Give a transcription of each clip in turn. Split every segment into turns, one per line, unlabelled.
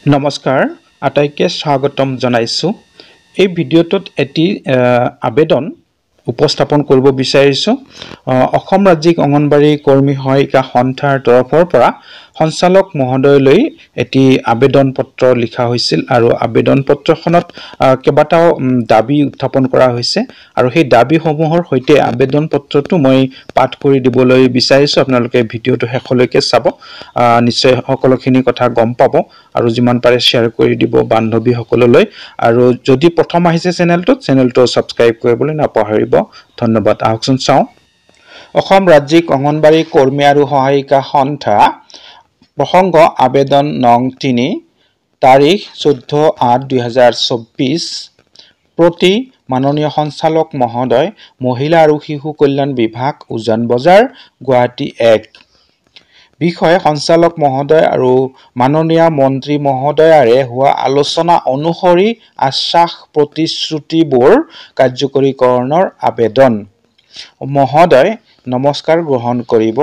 নমস্কাৰ আটাইকে স্বাগতম জনাইছো এই ভিডিঅ'টোত এটি আবেদন উপস্থাপন কৰিব বিচাৰিছো অসম ৰাজ্যিক অঙ্গনবাড়ী কৰ্মী সহায়িকা সন্থাৰ তৰফৰ পৰা সঞ্চালক মহোদয়লৈ এটি আবেদন পত্ৰ লিখা হৈছিল আৰু আবেদন পত্ৰখনত কেবাটাও দাবী উত্থাপন কৰা হৈছে আৰু সেই দাবীসমূহৰ সৈতে আবেদন পত্ৰটো মই পাঠ কৰি দিবলৈ বিচাৰিছো আপোনালোকে ভিডিঅ'টো শেষলৈকে চাব নিশ্চয় সকলোখিনি কথা গম পাব আৰু যিমান পাৰে শেয়াৰ কৰি দিব বান্ধৱী সকললৈ আৰু যদি প্ৰথম আহিছে চেনেলটো সাবস্ক্ৰাইব কৰিবলৈ নাপাহৰিব ধন্যবাদ আহকচোন চাও অসম ৰাজ্যিক অঙ্গনবাড়ী কৰ্মী আৰু সহায়িকা সন্থা প্ৰসংগ আবেদন নং 3 তাৰিখ 14/8/2024 প্ৰতি মাননীয় সঞ্চালক মহোদয় মহিলা আৰু শিশু কল্যাণ বিভাগ উজান বজাৰ গুৱাহাটী 1 বিষয়ে সঞ্চালক মহোদয় আৰু মাননীয় মন্ত্ৰী মহোদয়াৰে হোৱা আলোচনা অনুসৰি আশ্বাস প্ৰতিশ্ৰুতিবোৰ কাৰ্যকৰীকৰণৰ আবেদন মহোদয় নমস্কাৰ গ্ৰহণ কৰিব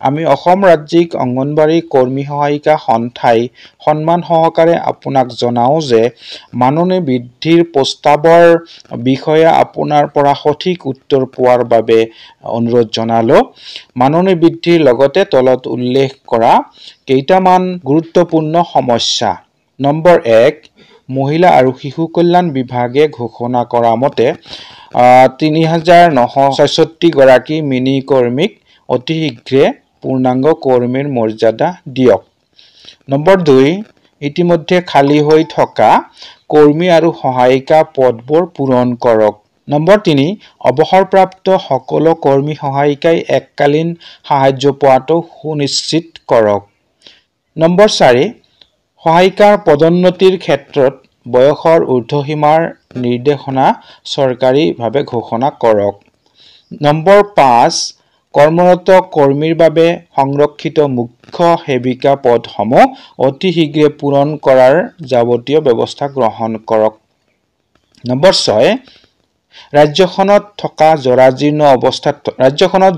আমি অসম ৰাজ্যিক অঙ্গনবাড়ী কৰ্মী সহায়িকা সন্থাই সন্মান সহকাৰে আপোনাক জনাও যে মাননী বৃদ্ধিৰ প্ৰস্তাৱৰ বিষয়ে আপোনাৰ পৰা সঠিক উত্তৰ পোৱাৰ বাবে অনুৰোধ জনালো মাননী বৃদ্ধিৰ লগতে তলত উল্লেখ কৰা কেইটামান গুৰুত্বপূৰ্ণ সমস্যা নম্বৰ 1 মহিলা আৰু শিশু কল্যাণ বিভাগে ঘোষণা কৰা মতে 3966 গৰাকী মিনি কৰ্মীক অতি শীঘ্ৰে পূৰ্ণাংগ কৰ্মীৰ মৰ্যাদা দিয়ক নম্বৰ 2 ইতিমধ্যে খালী হৈ থকা কৰ্মী আৰু সহায়িকা পদবোৰ পূৰণ কৰক নম্বৰ 3 অৱসৰপ্ৰাপ্ত সকলো কৰ্মী সহায়িকাই এককালীন সাহায্য পোৱাটো সুনিশ্চিত কৰক নম্বৰ 4 সহায়িকাৰ পদোন্নতিৰ ক্ষেত্ৰত বয়সৰ ঊৰ্ধ্বসীমাৰ নিৰ্দেশনা চৰকাৰীভাৱে ঘোষণা কৰক নম্বৰ 5 কৰ্মৰত কৰ্মীৰ বাবে সংৰক্ষিত মুখ্য সেৱিকা পদসমূহ অতি শীঘ্ৰে পূৰণ কৰাৰ যাৱতীয় ব্যৱস্থা গ্ৰহণ কৰক নম্বৰ 6 ৰাজ্যখনত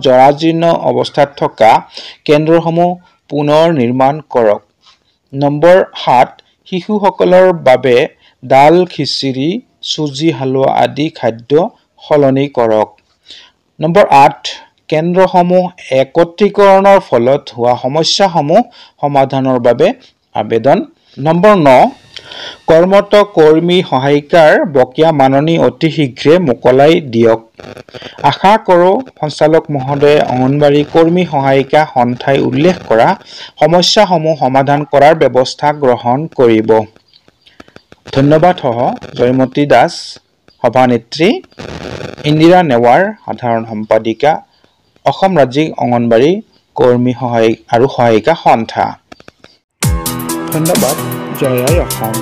জৰাজীৰ্ণ অৱস্থাত থকা কেন্দ্ৰসমূহ পুনৰ নিৰ্মাণ কৰক নম্বৰ 7 শিশুসকলৰ বাবে দাল খিচিৰি চুজি হালৱা আদি খাদ্য সলনি কৰক নম্বৰ 8 কেন্দ্ৰসমূহ একত্ৰীকৰণৰ ফলত হোৱা সমস্যাসমূহ সমাধানৰ বাবে আবেদন নম্বৰ 9 কৰ্মৰত কৰ্মী সহায়িকাৰ বকিয়া মাননী অতি শীঘ্ৰে মোকলাই দিয়ক আশা কৰো সঞ্চালক মহোদয়ে অঙ্গনবাড়ী কৰ্মী সহায়িকা সন্থাই উল্লেখ কৰা সমস্যাসমূহ সমাধান কৰাৰ ব্যৱস্থা গ্ৰহণ কৰিব ধন্যবাদ জয়মতী দাস সভানেত্ৰী ইন্দিৰা নেৱাৰ সাধাৰণ সম্পাদিকা অসম ৰাজ্যিক অঙ্গনবাড়ী কৰ্মী সহায়িকা সন্থা ধন্যবাদ জয় অসম